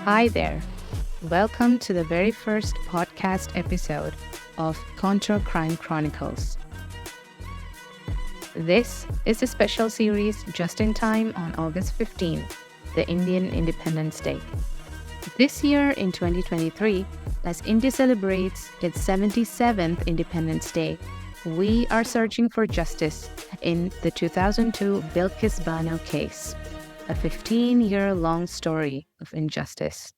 Hi there. Welcome to the very first podcast episode of Contra Crime Chronicles. This is a special series just in time on August 15th, the Indian Independence Day. This year in 2023, as India celebrates its 77th Independence Day, we are searching for justice in the 2002 Bilkis Bano case, a 15-year-long story of injustice.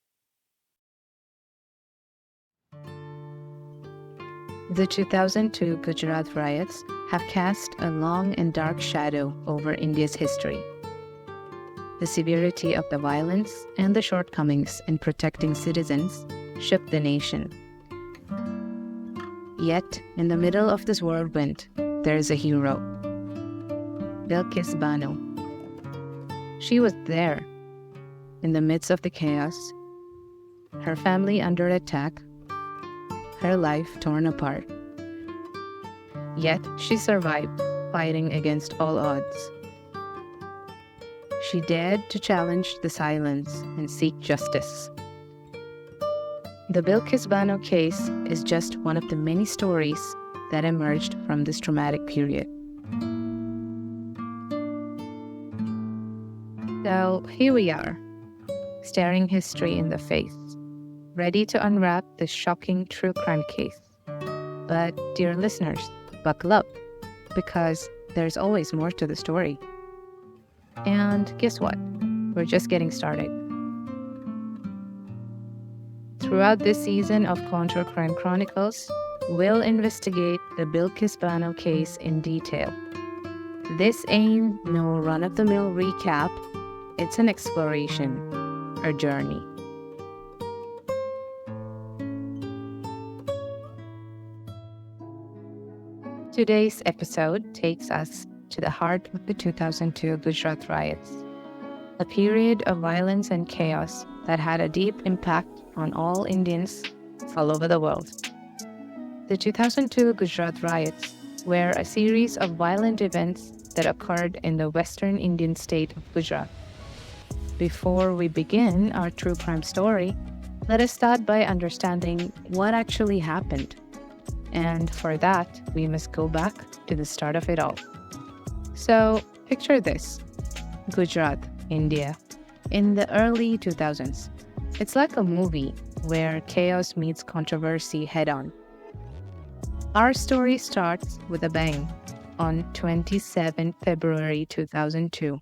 The 2002 Gujarat Riots have cast a long and dark shadow over India's history. The severity of the violence and the shortcomings in protecting citizens shook the nation. Yet, in the middle of this whirlwind, there is a hero, Bilkis Bano. She was there, in the midst of the chaos, her family under attack, her life torn apart. Yet she survived, fighting against all odds. She dared to challenge the silence and seek justice. The Bilkis Bano case is just one of the many stories that emerged from this traumatic period. So here we are, staring history in the face, ready to unwrap this shocking true crime case. But, dear listeners, buckle up, because there's always more to the story. And guess what? We're just getting started. Throughout this season of Contra Crime Chronicles, we'll investigate the Bilkis Bano case in detail. This ain't no run-of-the-mill recap. It's an exploration, a journey. Today's episode takes us to the heart of the 2002 Gujarat Riots, a period of violence and chaos that had a deep impact on all Indians all over the world. The 2002 Gujarat Riots were a series of violent events that occurred in the western Indian state of Gujarat. Before we begin our true crime story, let us start by understanding what actually happened. And for that, we must go back to the start of it all. So, picture this: Gujarat, India, in the early 2000s. It's like a movie where chaos meets controversy head-on. Our story starts with a bang on 27 February 2002,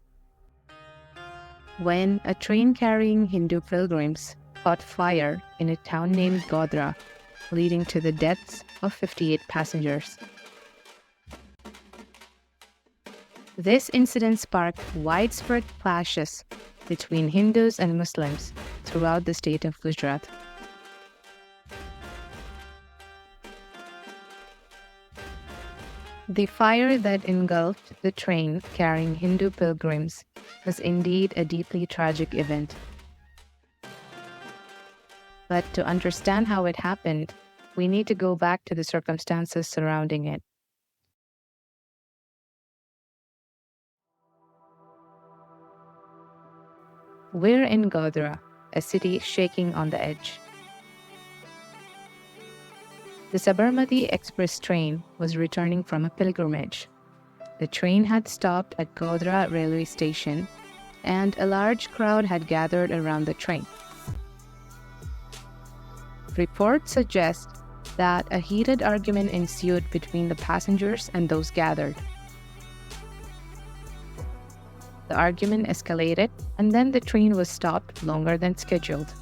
when a train carrying Hindu pilgrims caught fire in a town named Godhra, leading to the deaths of 58 passengers. This incident sparked widespread clashes between Hindus and Muslims throughout the state of Gujarat. The fire that engulfed the train carrying Hindu pilgrims was indeed a deeply tragic event. But to understand how it happened, we need to go back to the circumstances surrounding it. We're in Godhra, a city shaking on the edge. The Sabarmati Express train was returning from a pilgrimage. The train had stopped at Godhra railway station, and a large crowd had gathered around the train. Reports suggest that a heated argument ensued between the passengers and those gathered. The argument escalated, and then the train was stopped longer than scheduled.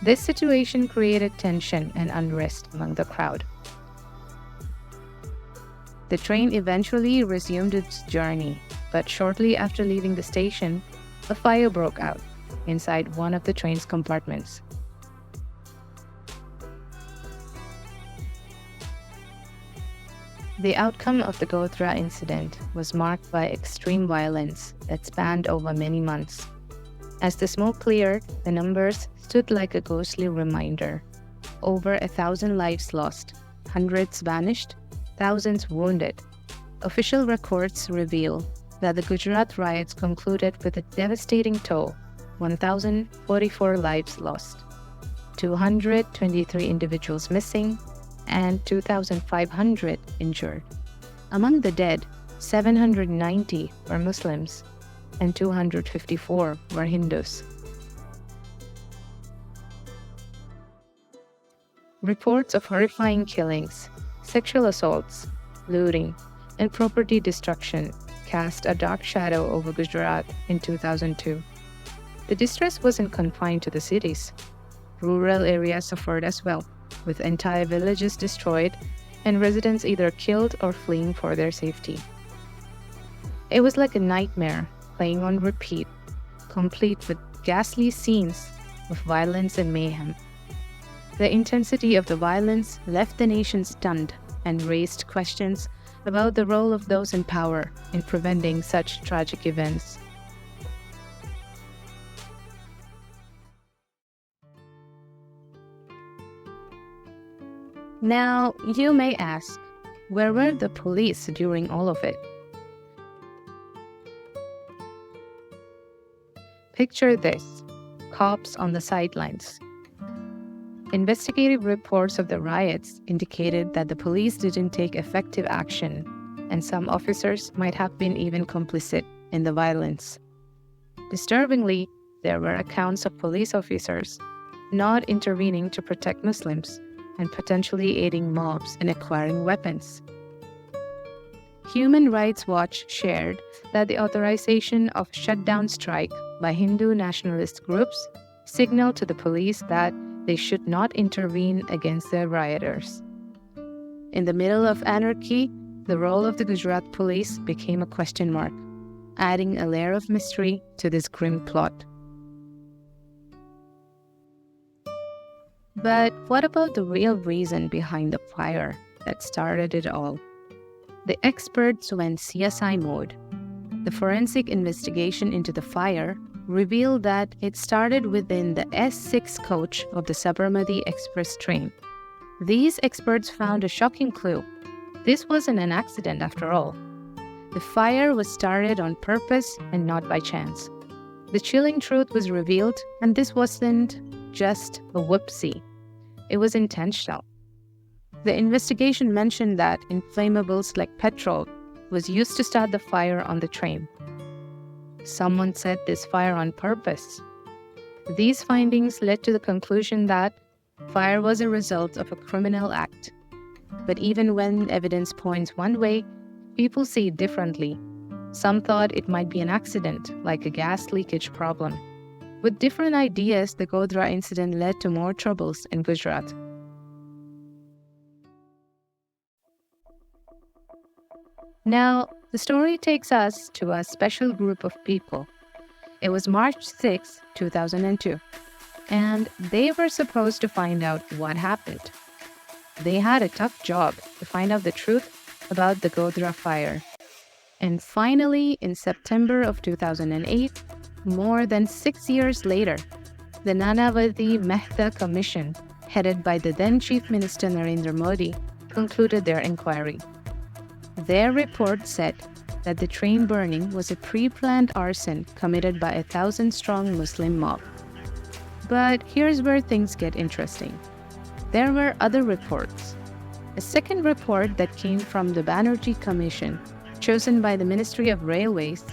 This situation created tension and unrest among the crowd. The train eventually resumed its journey, but shortly after leaving the station, a fire broke out inside one of the train's compartments. The outcome of the Godhra incident was marked by extreme violence that spanned over many months. As the smoke cleared, the numbers stood like a ghostly reminder. Over 1,000 lives lost, hundreds vanished, thousands wounded. Official records reveal that the Gujarat riots concluded with a devastating toll: 1,044 lives lost, 223 individuals missing, and 2,500 injured. Among the dead, 790 were Muslims and 254 were Hindus. Reports of horrifying killings, sexual assaults, looting, and property destruction cast a dark shadow over Gujarat in 2002. The distress wasn't confined to the cities. Rural areas suffered as well, with entire villages destroyed and residents either killed or fleeing for their safety. It was like a nightmare playing on repeat, complete with ghastly scenes of violence and mayhem. The intensity of the violence left the nation stunned and raised questions about the role of those in power in preventing such tragic events. Now, you may ask, where were the police during all of it? Picture this: cops on the sidelines. Investigative reports of the riots indicated that the police didn't take effective action, and some officers might have been even complicit in the violence. Disturbingly, there were accounts of police officers not intervening to protect Muslims and potentially aiding mobs in acquiring weapons. Human Rights Watch shared that the authorization of shutdown strike by Hindu nationalist groups signaled to the police that they should not intervene against the rioters. In the middle of anarchy, the role of the Gujarat police became a question mark, adding a layer of mystery to this grim plot. But what about the real reason behind the fire that started it all? The experts went CSI mode. The forensic investigation into the fire revealed that it started within the S6 coach of the Sabarmati Express train. These experts found a shocking clue. This wasn't an accident after all. The fire was started on purpose and not by chance. The chilling truth was revealed, and this wasn't just a whoopsie. It was intentional. The investigation mentioned that inflammables like petrol was used to start the fire on the train. Someone set this fire on purpose. These findings led to the conclusion that fire was a result of a criminal act. But even when evidence points one way, people see it differently. Some thought it might be an accident, like a gas leakage problem. With different ideas, the Godhra incident led to more troubles in Gujarat. Now, the story takes us to a special group of people. It was March 6, 2002, and they were supposed to find out what happened. They had a tough job to find out the truth about the Godhra fire. And finally, in September of 2008, more than 6 years later, the Nanavati Mehta Commission, headed by the then Chief Minister Narendra Modi, concluded their inquiry. Their report said that the train burning was a pre-planned arson committed by a 1,000-strong Muslim mob. But here's where things get interesting. There were other reports. A second report that came from the Banerjee Commission, chosen by the Ministry of Railways,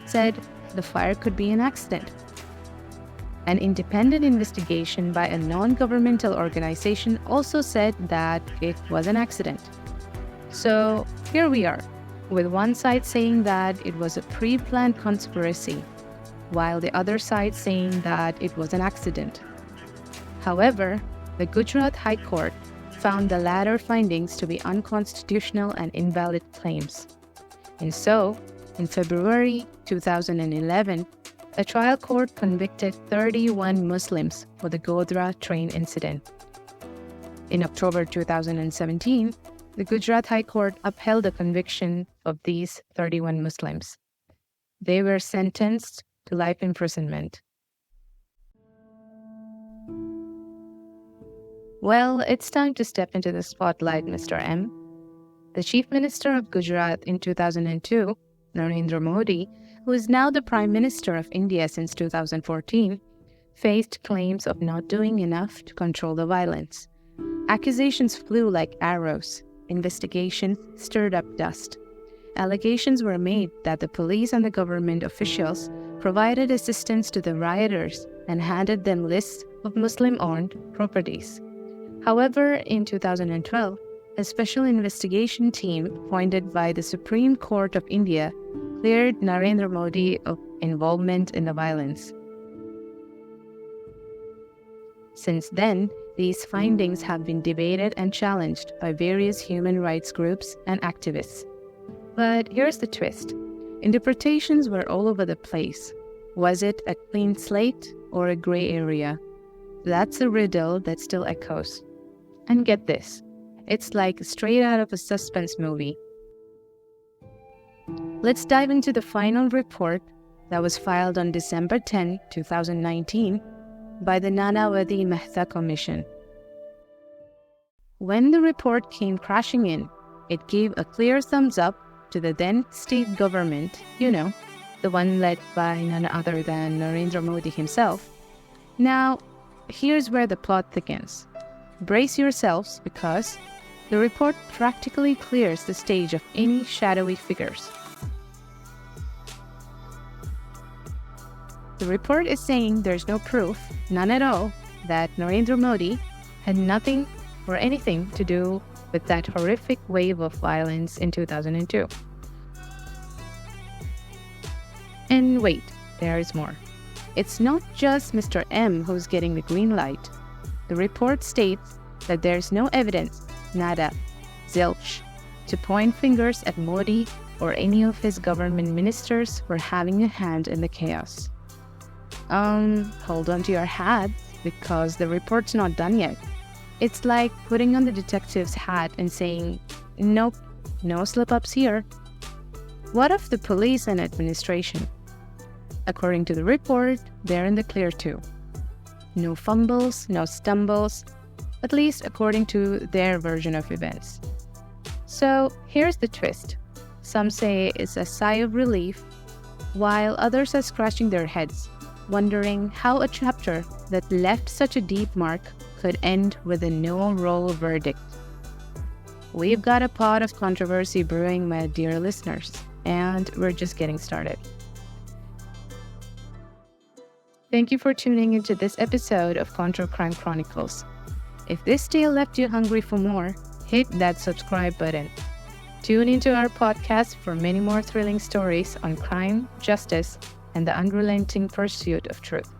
said the fire could be an accident. An independent investigation by a non-governmental organization also said that it was an accident. So here we are, with one side saying that it was a pre-planned conspiracy, while the other side saying that it was an accident. However, the Gujarat High Court found the latter findings to be unconstitutional and invalid claims. And so, in February 2011, a trial court convicted 31 Muslims for the Godhra train incident. In October 2017, the Gujarat High Court upheld the conviction of these 31 Muslims. They were sentenced to life imprisonment. Well, it's time to step into the spotlight, Mr. M. The Chief Minister of Gujarat in 2002 Narendra Modi, who is now the Prime Minister of India since 2014, faced claims of not doing enough to control the violence. Accusations flew like arrows. Investigations stirred up dust. Allegations were made that the police and the government officials provided assistance to the rioters and handed them lists of Muslim-owned properties. However, in 2012, a special investigation team appointed by the Supreme Court of India cleared Narendra Modi of involvement in the violence. Since then, these findings have been debated and challenged by various human rights groups and activists. But here's the twist. Interpretations were all over the place. Was it a clean slate or a gray area? That's a riddle that still echoes. And get this, it's like straight out of a suspense movie. Let's dive into the final report that was filed on December 10, 2019 by the Nanavati Mehta Commission. When the report came crashing in, it gave a clear thumbs up to the then state government, the one led by none other than Narendra Modi himself. Now, here's where the plot thickens. Brace yourselves because the report practically clears the stage of any shadowy figures. The report is saying there's no proof, none at all, that Narendra Modi had nothing or anything to do with that horrific wave of violence in 2002. And wait, there is more. It's not just Mr. M who's getting the green light. The report states that there's no evidence, nada, zilch, to point fingers at Modi or any of his government ministers for having a hand in the chaos. Hold on to your hats because the report's not done yet. It's like putting on the detective's hat and saying, nope, no slip-ups here. What of the police and administration? According to the report, they're in the clear too. No fumbles, no stumbles, at least according to their version of events. So here's the twist. Some say it's a sigh of relief, while others are scratching their heads, wondering how a chapter that left such a deep mark could end with a no-roll verdict. We've got a pot of controversy brewing, my dear listeners, and we're just getting started. Thank you for tuning into this episode of Contra Crime Chronicles. If this tale left you hungry for more, hit that subscribe button. Tune into our podcast for many more thrilling stories on crime, justice, and the unrelenting pursuit of truth.